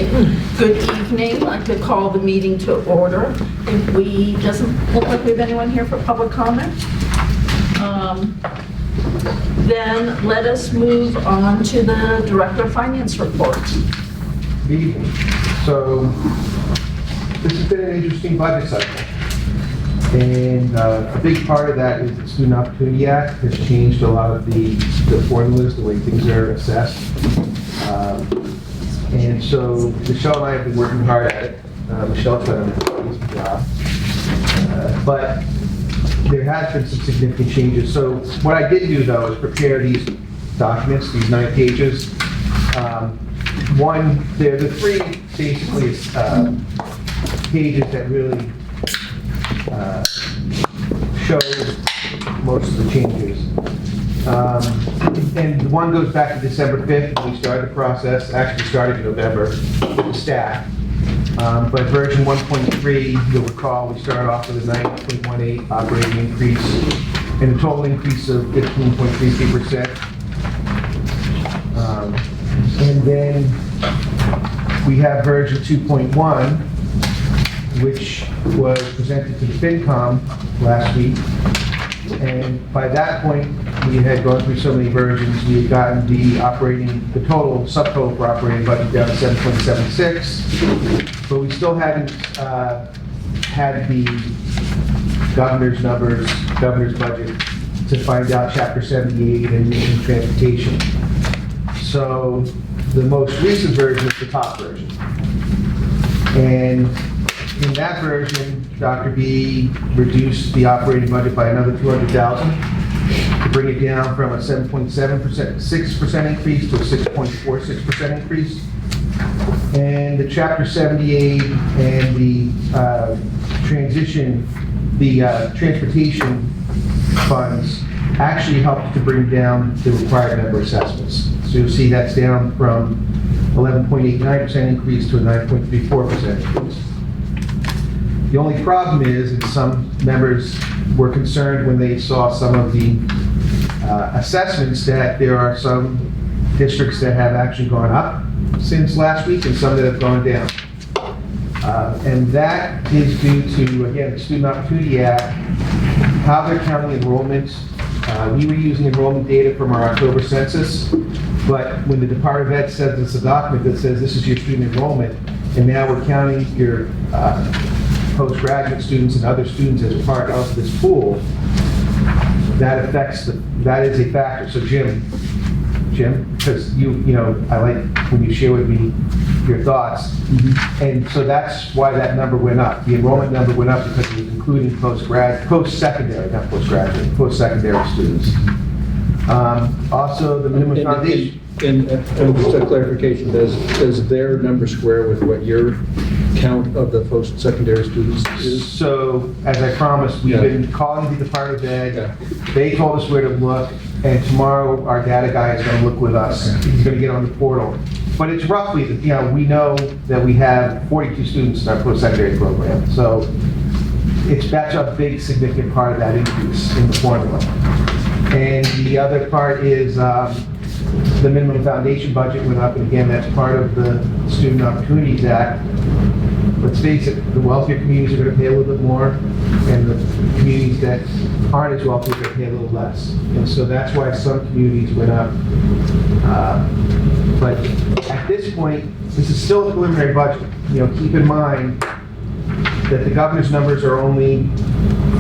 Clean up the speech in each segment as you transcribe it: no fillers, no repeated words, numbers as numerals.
Good evening. I'd like to call the meeting to order. Doesn't look like we have anyone here for public comment. Then let us move on to the Director of Finance report. Good evening. So this has been an interesting budget cycle. And a big part of that is the Student Opportunity Act has changed a lot of the formulas, the way things are assessed. And so Michelle and I have been working hard at it. Michelle's done an amazing job. But there has been some significant changes. So what I did do, though, is prepare these documents, these 9 pages. One, they're the 3 basically pages that really show most of the changes. And one goes back to December 5th when we started the process. Actually started in November with the staff. But version 1.3, you'll recall, we started off with a 9.18 operating increase and a total increase of 15.33%. And then we have version 2.1, which was presented to the FinCom last week. And by that point, we had gone through so many versions, we had gotten the total subtotal for operating budget down to 7.76, but we still hadn't had the governor's budget to find out Chapter 78 and mission transportation. So the most recent version is the top version. And in that version, Dr. B reduced the operating budget by another $200,000 to bring it down from a 7.6% increase to a 6.46% increase. And the Chapter 78 and the transportation funds actually helped to bring down the required member assessments. So you'll see that's down from 11.89% increase to a 9.34% increase. The only problem is that some members were concerned when they saw some of the assessments that there are some districts that have actually gone up since last week and some that have gone down. And that is due to, again, the Student Opportunity Act, how they're counting enrollment. We were using enrollment data from our October census, but when the Department of Ed sends us a document that says this is your student enrollment, and now we're counting your postgraduate students and other students as part of this pool, that is a factor. So Jim, because you know, I like when you share with me your thoughts, and so that's why that number went up. The enrollment number went up because it was including post-secondary students. Also, the minimum foundation. And just a clarification, does their number square with what your count of the post-secondary students is? So, as I promised, we've been calling the Department of Ed. They told us where to look, and tomorrow our data guy is going to look with us. He's going to get on the portal. But it's roughly, we know that we have 42 students in our post-secondary program. So that's a big, significant part of that increase in the formula. And the other part is the minimum foundation budget went up, and again, that's part of the Student Opportunities Act. Let's face it, the wealthier communities are going to pay a little bit more, and the communities that aren't as wealthy are going to pay a little less. And so that's why some communities went up. But at this point, this is still a preliminary budget. Keep in mind that the governor's numbers are only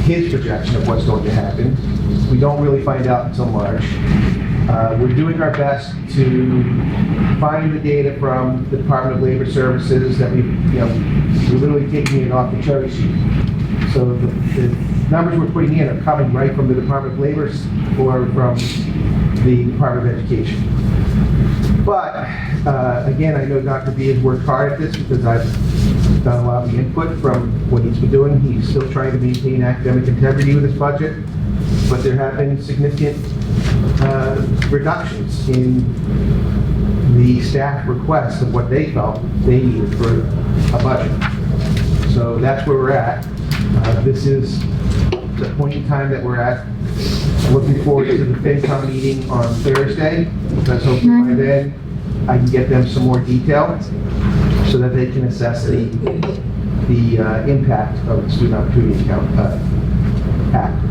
his projection of what's going to happen. We don't really find out until March. We're doing our best to find the data from the Department of Labor Services that we're literally taking it off the cherry sheet. So the numbers we're putting in are coming right from the Department of Labor or from the Department of Education. But again, I know Dr. B has worked hard at this because I've done a lot of the input from what he's been doing. He's still trying to maintain academic integrity with his budget, but there have been significant reductions in the staff requests of what they felt they needed for a budget. So that's where we're at. This is the point in time that we're at. Looking forward to the FinCom meeting on Thursday, because hopefully by then I can get them some more detail. so that they can assess the impact of the Student Opportunity Account Act.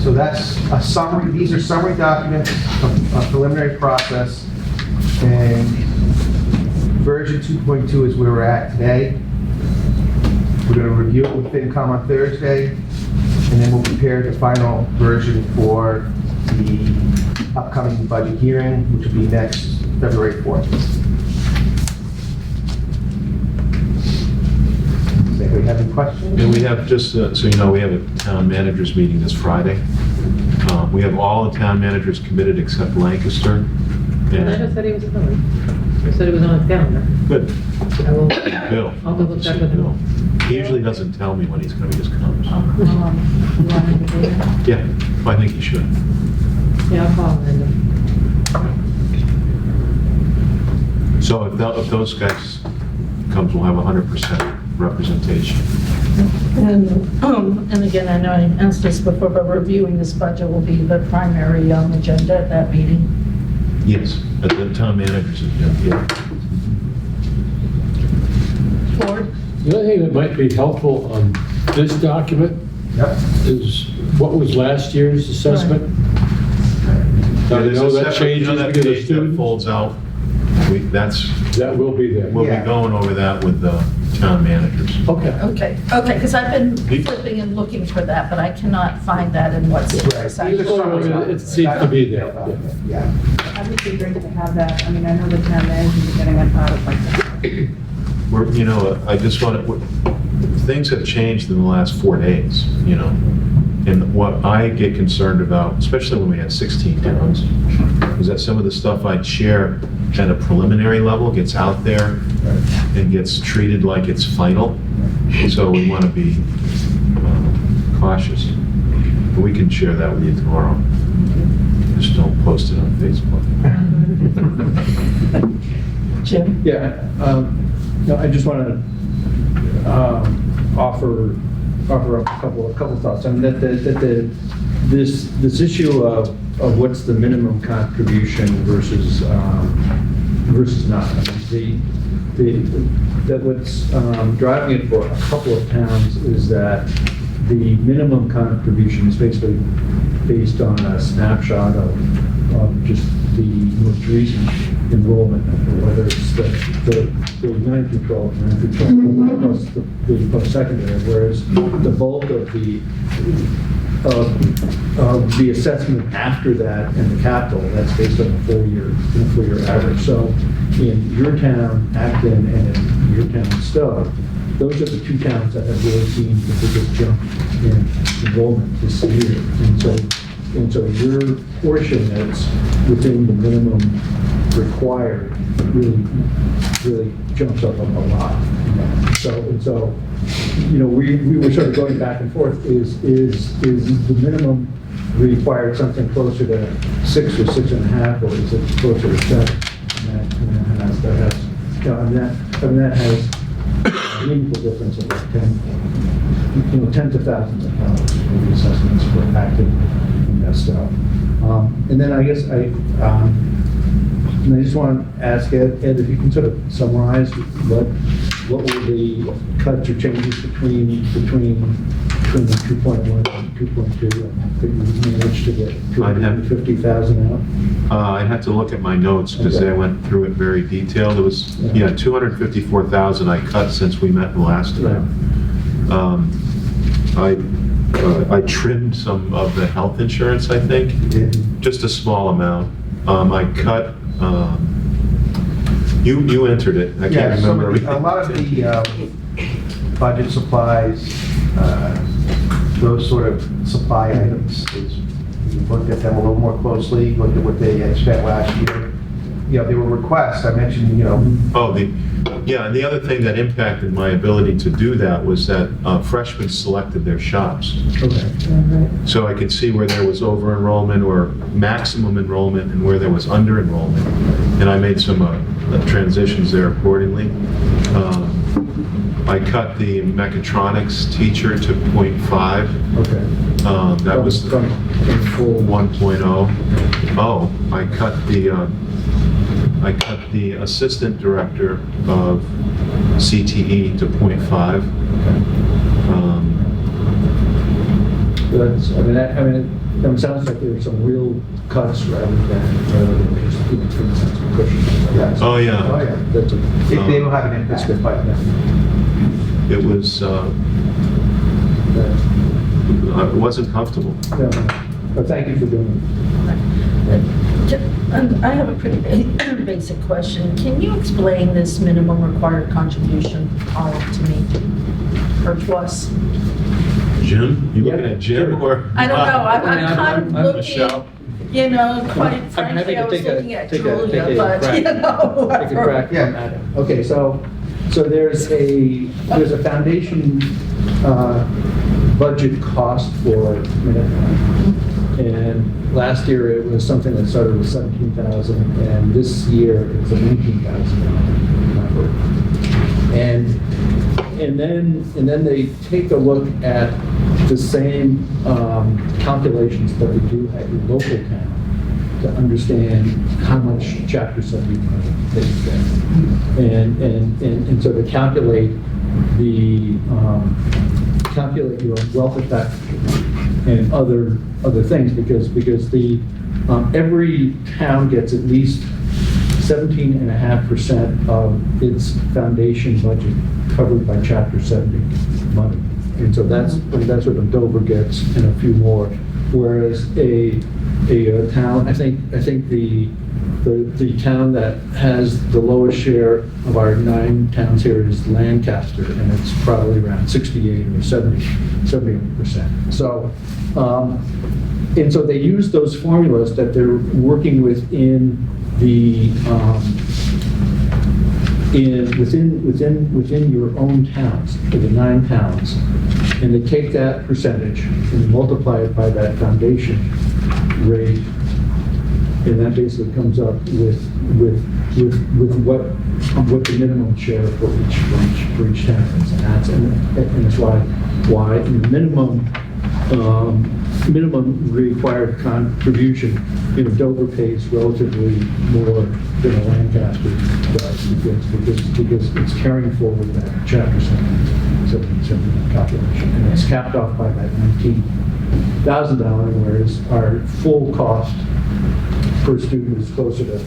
So that's a summary. These are summary documents of a preliminary process, and version 2.2 is where we're at today. We're going to review it with FinCom on Thursday, and then we'll prepare the final version for the upcoming budget hearing, which will be next February 4th. Does anybody have any questions? And we have, just so you know, we have a town managers meeting this Friday. We have all the town managers committed except Lancaster. And I just said he was coming. He said it was on his calendar. Good. I will, Bill. I'll double check with him. He usually doesn't tell me when he's going to, he just comes. You want me to do that? Yeah, I think he should. Yeah, I'll call him. So if those guys comes, we'll have 100% representation. And again, I know I asked this before, but reviewing this budget will be the primary agenda at that meeting. Yes, at the town managers, yeah. Ford? The other thing that might be helpful on this document Yep. is what was last year's assessment. Now, I There's know a that separate- you know changes that because of page that students. folds out. That's, That will be there. we'll be Yeah. going over that with the town managers. Okay. Okay, because I've been flipping and looking for that, but I cannot find that in what's in Right. this. Either one, it seems to be there. Yeah. I would be great to have that. I mean, I know the town managers are getting it out of like that. We're, you know, I just want to, things have changed in the last 4 days, you know. And what I get concerned about, especially when we had 16 towns, is that some of the stuff I'd share at a preliminary level gets out there and gets treated like it's final. So we want to be cautious. But we can share that with you tomorrow. Just don't post it on Facebook. Jim? Yeah, no, I just want to offer up a couple thoughts. I mean, this issue of what's the minimum contribution versus not. I mean, that what's driving it for a couple of towns is that the minimum contribution is basically based on a snapshot of just the most recent enrollment number, whether it's the 9 through 12, 9 through 12, plus the post-secondary, whereas the bulk of the assessment after that and the capital, that's based on a full-year average. So in your town, Acton, and in your town, Stowe, those are the two towns that have really seen the biggest jump in enrollment this year. And so your portion that's within the minimum required really jumps up a lot. So, you know, we were sort of going back and forth. Is the minimum required something closer to 6 or 6.5, or is it closer to 7? And that has a meaningful difference of like tens of thousands of dollars for the assessments for active and that stuff. And then I guess I just want to ask Ed, if you can sort of summarize what were the cuts or changes between the 2.1 and 2.2, and could you manage to get 250,000 out? I had to look at my notes because Okay. I went through it very detailed. It was, yeah, 254,000 I cut since we met the last time. I trimmed some of the health insurance, I think, just a small amount. I cut, you entered it, I Yeah, can't some remember of the- everything. a lot of the budget supplies, those sort of supply items, we looked at them a little more closely, looked at what they had spent last year. You know, there were requests, I mentioned, you know, Oh, yeah, and the other thing that impacted my ability to do that was that freshmen selected their shops. Okay. So I could see where there was over enrollment or maximum enrollment and where there was under enrollment. And I made some transitions there accordingly. I cut the mechatronics teacher to 0.5. Okay. That was From full 1.0. Oh, I cut the I cut the assistant director of CTE to .5. That's, it sounds like there's some real cuts rather than just giving some cushion. Yes. Oh, yeah. Oh, yeah, that's a, They will have an that's impact, good. but It was, it wasn't comfortable. No, but thank you for doing And I have a pretty basic question. Can you explain this minimum required contribution column to me? Or to us? Jim? You looking Yeah. at Jim or? I don't know, I'm kind of I'm Michelle. looking, you know, quite I'm frankly, happy I to was take a- looking at take a Julia, but, crack. you know. it. Take a crack Yeah. at it. Okay, so there's a foundation budget cost for Minuteman. And last year it was something that started with 17,000, and this year it's an 18,000 number. And then they take a look at the same calculations that we do at your local town to understand how much Chapter 70 money they spend. And so to calculate your wealth effect and other things, because every town gets at least 17.5% of its foundation budget covered by Chapter 70 money. And so that's what Dover gets and a few more. Whereas a town, I think the town that has the lowest share of our 9 towns here is Lancaster, and it's probably around 68 or 70%. So, and so they use those formulas that they're working within the within your own towns, the 9 towns, and they take that percentage and multiply it by that foundation rate, and that basically comes up with what the minimum share for each town is, and that's why the minimum required contribution, Dover pays relatively more than Lancaster does because it's carrying forward that Chapter 70 calculation, and it's capped off by that $19,000, whereas our full cost per student is closer to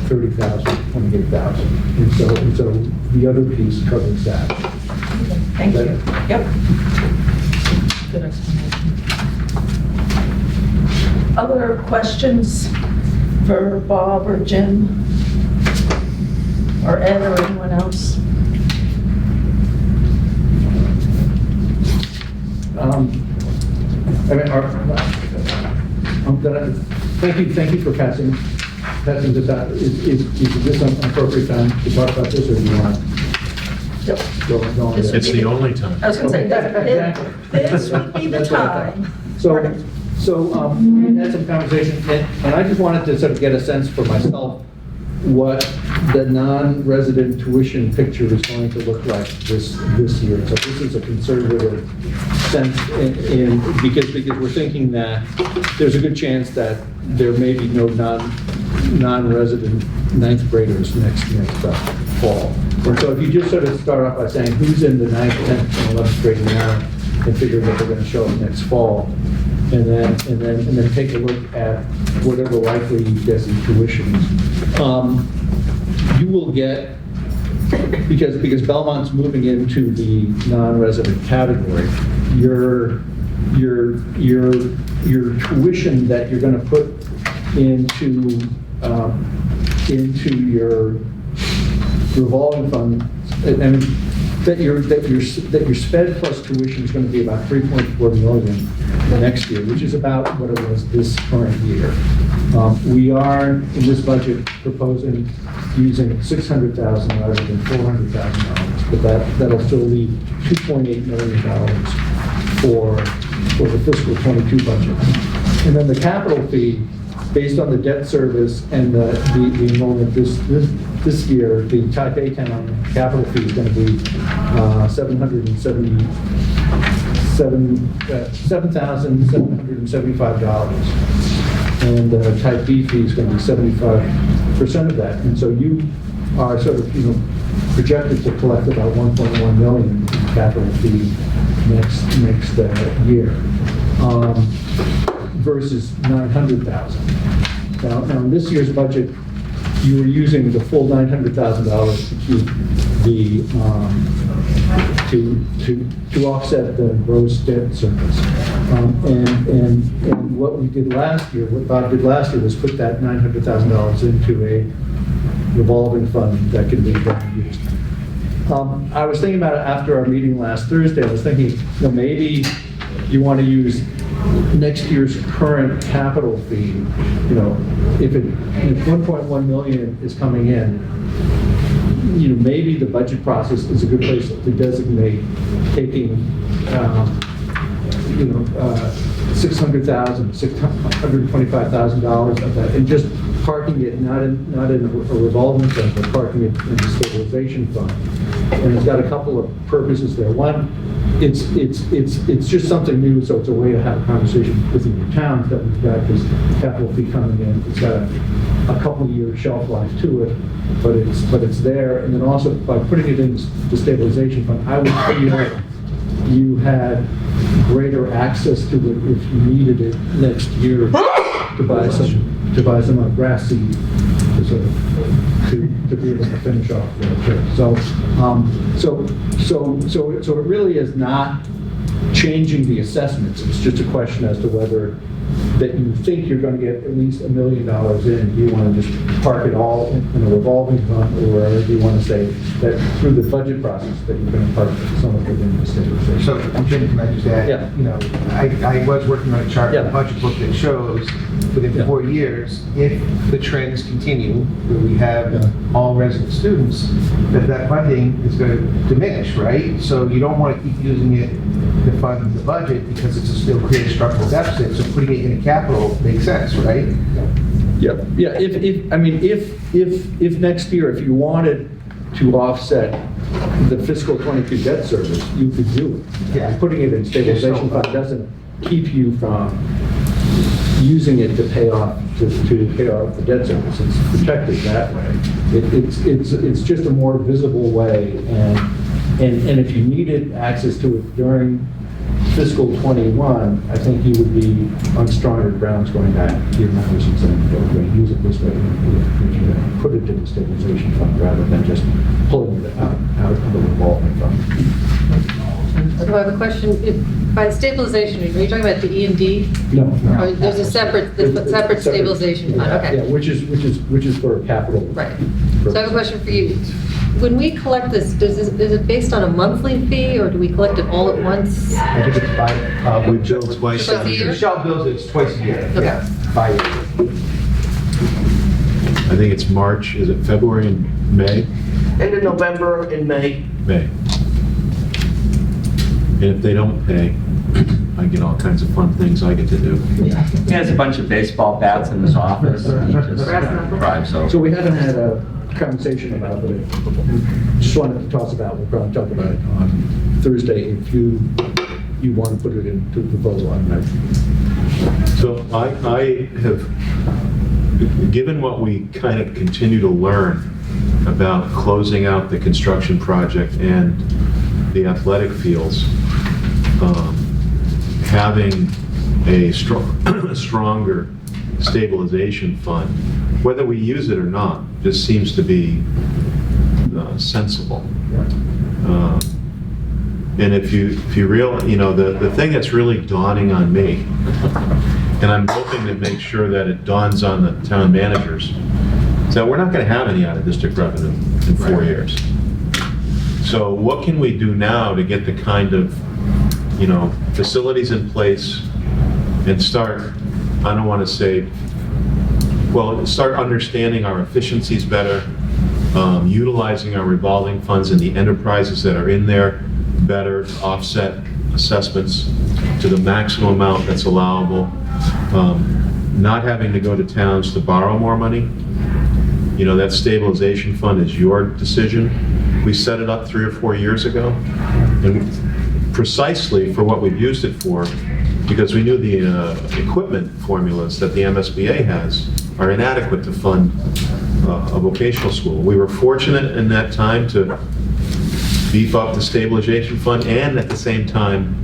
30,000, 28,000, and so the other piece covers that. Thank you. Yep. Good explanation. Other questions for Bob or Jim? Or Ed or anyone else? Thank you for passing this out. Is this an appropriate time to talk about this, or do you want Yep. to go on? It's the only time. I was gonna say, Exactly. this would be the That's what I time. thought. So we had some conversation, and I just wanted to sort of get a sense for myself what the non-resident tuition picture is going to look like this year. So this is a conservative sense because we're thinking that there's a good chance that there may be no non-resident 9th graders next fall. And so if you just sort of start off by saying who's in the 9th, 10th, and 11th grade now, and figure that they're going to show up next fall, and then take a look at whatever likely you guess in tuitions. You will get, because Belmont's moving into the non-resident category, your tuition that you're going to put into your revolving fund, that your sped plus tuition is going to be about 3.4 million next year, which is about what it was this current year. We are in this budget proposing using $600,000 rather than $400,000, but that'll still leave $2.8 million for the fiscal 22 budget. And then the capital fee, based on the debt service and the enrollment this year, the type A town capital fee is going to be $7,775. And the type B fee is going to be $7,500. of that. And so you are sort of, projected to collect about 1.1 million in capital fee next year, versus 900,000. Now, in this year's budget, you were using the full $900,000 to keep the, to offset the gross debt service. And what we did last year, what Bob did last year was put that $900,000 into a revolving fund that can be then used. I was thinking about it after our meeting last Thursday. I was thinking, maybe you want to use next year's current capital fee. If 1.1 million is coming in, maybe the budget process is a good place to designate taking, $600,000, $625,000 of that, and just parking it not in a revolving fund, but parking it in the stabilization fund. And it's got a couple of purposes there. One, it's just something new, so it's a way to have a conversation within your town that we've got this capital fee coming in. It's got a couple year shelf life to it, but it's there. And then also by putting it in the stabilization fund, I would feel you had greater access to it if you needed it next year to buy some grass seed to sort of to be able to finish off the trip. So it really is not changing the assessments. It's just a question as to whether that you think you're going to get at least $1 million in. Do you want to just park it all in a revolving fund, or do you want to say that through the budget process that you're going to park some of it in the stabilization? So, Jim, can I just add? Yeah. I was working on a chart in the Yeah. budget book that shows within Yeah. 4 years, if the trends continue, where we have Yeah. all resident students, that funding is going to diminish, right? So you don't want to keep using it to fund the budget because it'll create a structural deficit. So putting it in capital makes sense, right? Yeah. If next year, if you wanted to offset the fiscal 22 debt service, you could do it. Yeah. Putting it in stabilization fund doesn't keep you from using it to pay off the debt service. It's protected that way. It's just a more visible way, and if you needed access to it during fiscal 21, I think you would be on stronger grounds going back to your members and saying, we're going to use it this way, and put it to the stabilization fund rather than just pulling it out of the revolving fund. So I have a question. By stabilization, are you talking about the E&D? No. Or there's a separate stabilization fund, okay. Yeah, which is for capital. Right. So I have a question for you. When we collect this, is it based on a monthly fee, or do we collect it all at once? I think it's We bill twice Twice a a year? year. Michelle bills it's twice a year. Okay. Yeah, bi-yearly. I think it's March, is it February and May? End of November and May. May. And if they don't pay, I get all kinds of fun things I get to do. He has a bunch of baseball bats in his office, and he just drives So over. we haven't had a conversation about it. Just wanted to toss about, we'll probably talk about it on Thursday if you want to put it into the vote on that. So I have, given what we kind of continue to learn about closing out the construction project and the athletic fields, having a stronger stabilization fund, whether we use it or not, just seems to be sensible. And if you the thing that's really dawning on me, and I'm hoping to make sure that it dawns on the town managers, is that we're not going to have any out-of-district revenue in 4 years. So what can we do now to get the kind of, facilities in place and start, I don't want to say, well, start understanding our efficiencies better, utilizing our revolving funds and the enterprises that are in there better to offset assessments to the maximum amount that's allowable, not having to go to towns to borrow more money. That stabilization fund is your decision. We set it up 3 or 4 years ago, and precisely for what we've used it for, because we knew the equipment formulas that the MSBA has are inadequate to fund a vocational school. We were fortunate in that time to beef up the stabilization fund and at the same time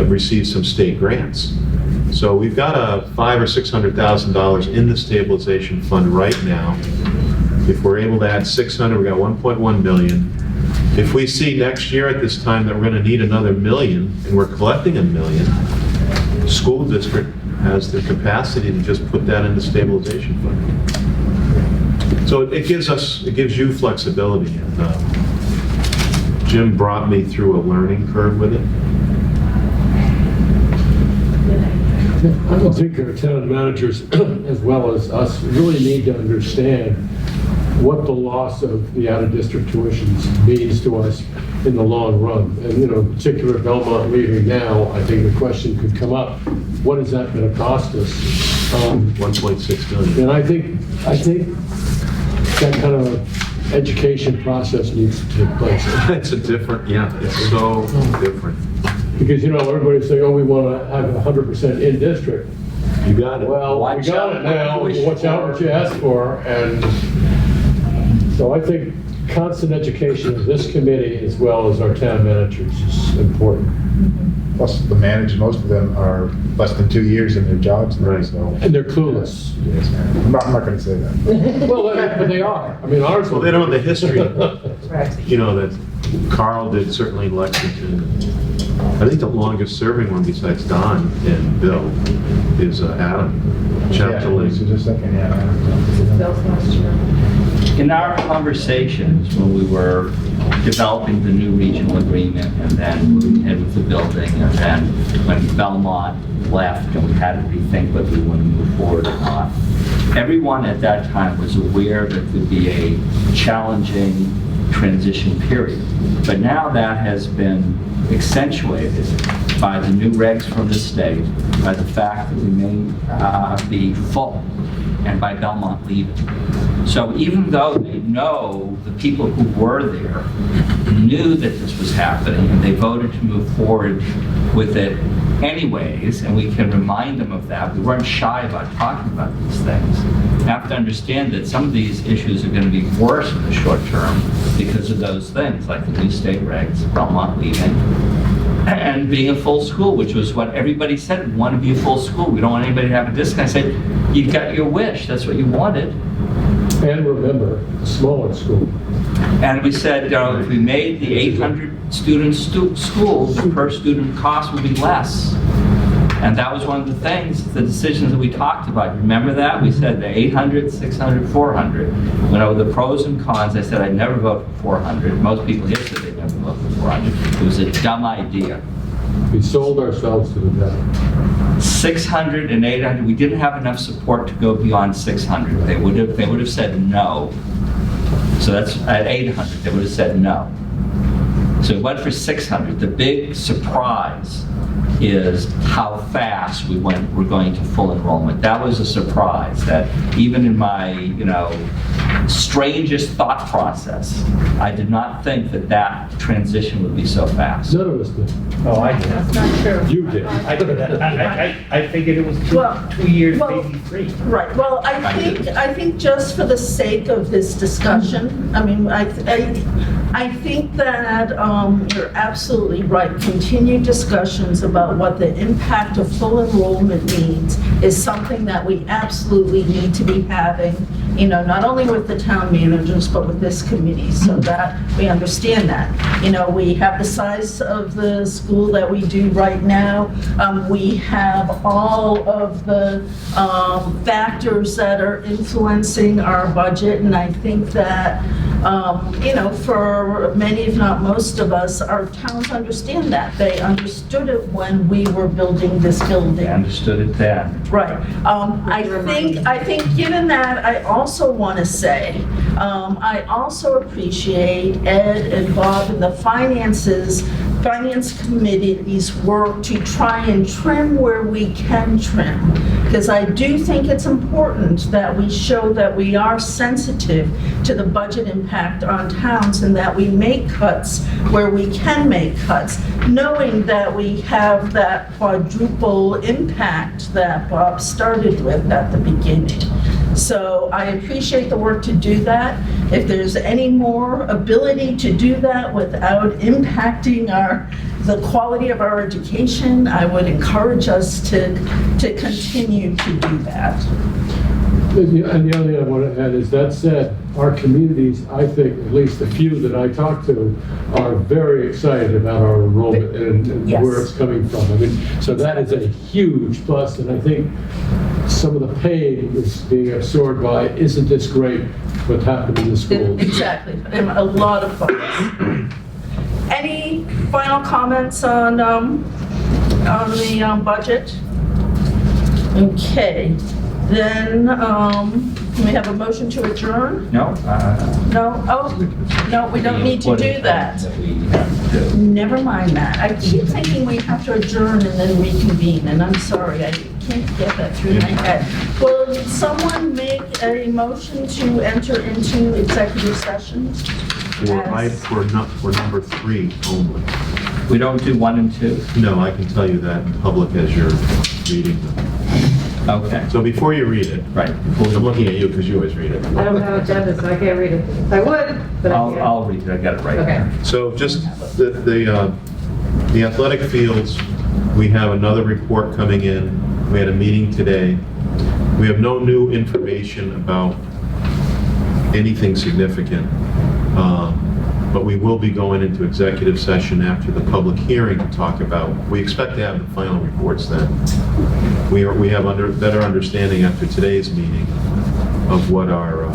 receive some state grants. So we've got a $500,000 or $600,000 in the stabilization fund right now. If we're able to add 600, we got 1.1 million. If we see next year at this time that we're going to need another million and we're collecting $1 million, school district has the capacity to just put that in the stabilization fund. So it gives you flexibility. And Jim brought me through a learning curve with it. I don't think our town managers, as well as us, really need to understand what the loss of the out-of-district tuitions means to us in the long run. And, you know, in particular, Belmont leaving now, I think the question could come up, what is that going to cost us? 1.6 million. And I think that kind of education process needs to take place. It's a different, yeah, it's so different. Because, you know, everybody's saying, oh, we want to have 100% in district. You got it. Well, we Watch got out it now, what you wish watch out what you ask for, and so I think constant education of this committee as well as our town managers is important. Plus, the managers, most of them are less than 2 years in their jobs now, Right. so. And they're clueless. Yes, man. I'm not gonna say that. Well, but they are. I mean, ours. Well, they don't have the history, you know, that Carl did certainly in Lexington. I think the longest serving one besides Don and Bill is Adam Yeah, Chapdelaine. so just thinking, yeah. Bill's last year. In our conversations, when we were developing the new regional agreement and then moving ahead with the building, and then when Belmont left and we had to rethink whether we want to move forward or not, everyone at that time was aware that there'd be a challenging transition period. But now that has been accentuated by the new regs from the state, by the fact that we may be full, and by Belmont leaving. So even though they know, the people who were there knew that this was happening, and they voted to move forward with it anyways, and we can remind them of that. We weren't shy about talking about these things. You have to understand that some of these issues are going to be worse in the short term because of those things, like the new state regs, Belmont leaving, and being a full school, which was what everybody said, we want to be a full school. We don't want anybody to have a discount. I said, you got your wish, that's what you wanted. And remember, a smaller school. And we said, if we made the 800 student school, the per student cost would be less. And that was one of the things, the decisions that we talked about. Remember that? We said the 800, 600, 400. When I was the pros and cons, I said I'd never vote for 400. Most people here said they'd never vote for 400. It was a dumb idea. We sold ourselves to the devil. 600 and 800, we didn't have enough support to go beyond 600. They would have said no. So that's at 800, they would have said no. So we went for 600. The big surprise is how fast we're going to full enrollment. That was a surprise, that even in my, strangest thought process, I did not think that transition would be so fast. None of us did. Oh, I did. That's not true. You did. I figured it was Well, 2 years, well, maybe 3. Right, well, I think just for the sake of this discussion, I mean, I think that you're absolutely right. Continued discussions about what the impact of full enrollment means is something that we absolutely need to be having, not only with the town managers, but with this committee, so that we understand that. We have the size of the school that we do right now. We have all of the factors that are influencing our budget, and I think that for many, if not most of us, our towns understand that. They understood it when we were building this building. They understood it then. Right. I think given that, I also want to say, I also appreciate Ed and Bob and the finance committee's work to try and trim where we can trim. Because I do think it's important that we show that we are sensitive to the budget impact on towns and that we make cuts where we can make cuts, knowing that we have that quadruple impact that Bob started with at the beginning. So I appreciate the work to do that. If there's any more ability to do that without impacting the quality of our education, I would encourage us to continue to do that. And the other thing I want to add is, that said, our communities, I think, at least the few that I talk to, are very excited about our enrollment and Yes. where it's coming from. I mean, so that is a huge plus, and I think some of the pain is being absorbed by, isn't this great, what's happening in the schools? Exactly, and a lot of focus. Any final comments on the budget? Okay, then, can we have a motion to adjourn? No? No? Oh, no, we don't need to do that. That we have to do. Never mind that. I keep thinking we have to adjourn and then reconvene, and I'm sorry, I can't get that through my head. Will someone make a motion to enter into executive session? For number 3 only. We don't do 1 and 2? No, I can tell you that in public as you're reading them. Okay, So before you read it, right. I'm looking at you because you always read it. I don't have agenda, so I can't read it. I would, but I can't. I'll read it, I got it right Okay. there. So just the athletic fields, we have another report coming in. We had a meeting today. We have no new information about anything significant, but we will be going into executive session after the public hearing to talk about, we expect to have the final reports then. We have better understanding after today's meeting of what our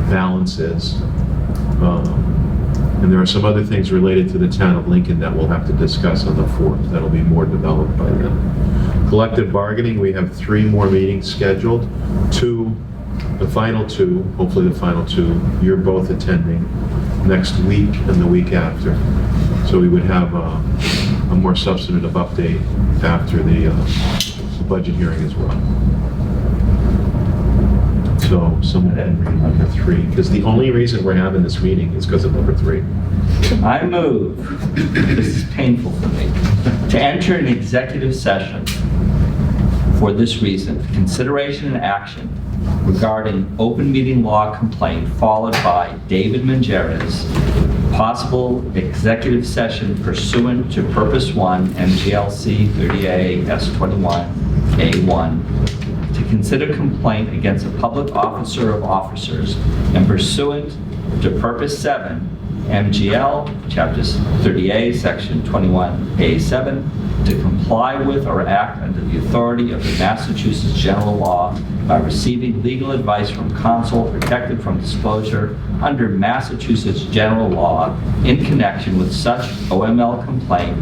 balance is. And there are some other things related to the town of Lincoln that we'll have to discuss on the 4th. That'll be more developed by then. Collective bargaining, we have 3 more meetings scheduled. The final 2, hopefully the final 2, you're both attending next week and the week after. So we would have a more substantive update after the budget hearing as well. So someone can read number 3, because the only reason we're having this meeting is because of number 3. I move, this is painful for me, to enter an executive session for this reason: consideration and action regarding open meeting law complaint, followed by David Mangeras, possible executive session pursuant to Purpose 1, MGLC 30A S21 A1, to consider complaint against a public officer of officers, and pursuant to Purpose 7, MGL, Chapters 30A, Section 21A7, to comply with or act under the authority of the Massachusetts general law by receiving legal advice from counsel protected from disclosure under Massachusetts general law in connection with such OML complaint,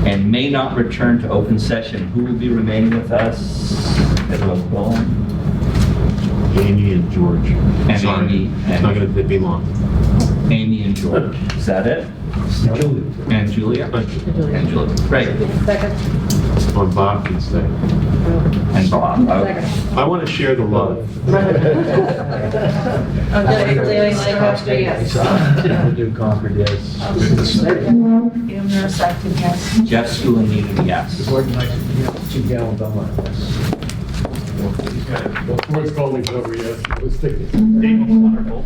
and may not return to open session. Who will be remaining with us? Amy and George. And Sorry, Amy it's not going to be long. Amy and George. Is that it? And Julia? And Julia. Great. Second. Or Bob can stay. And Bob. Okay. Second. I want to share the love. Do Concord, yes. Humorous, I can guess. Jeff Sculanita, yes. Jim Galvin, Belmont, yes. Well, Ford's calling over, yes, let's take it. Dave was wonderful.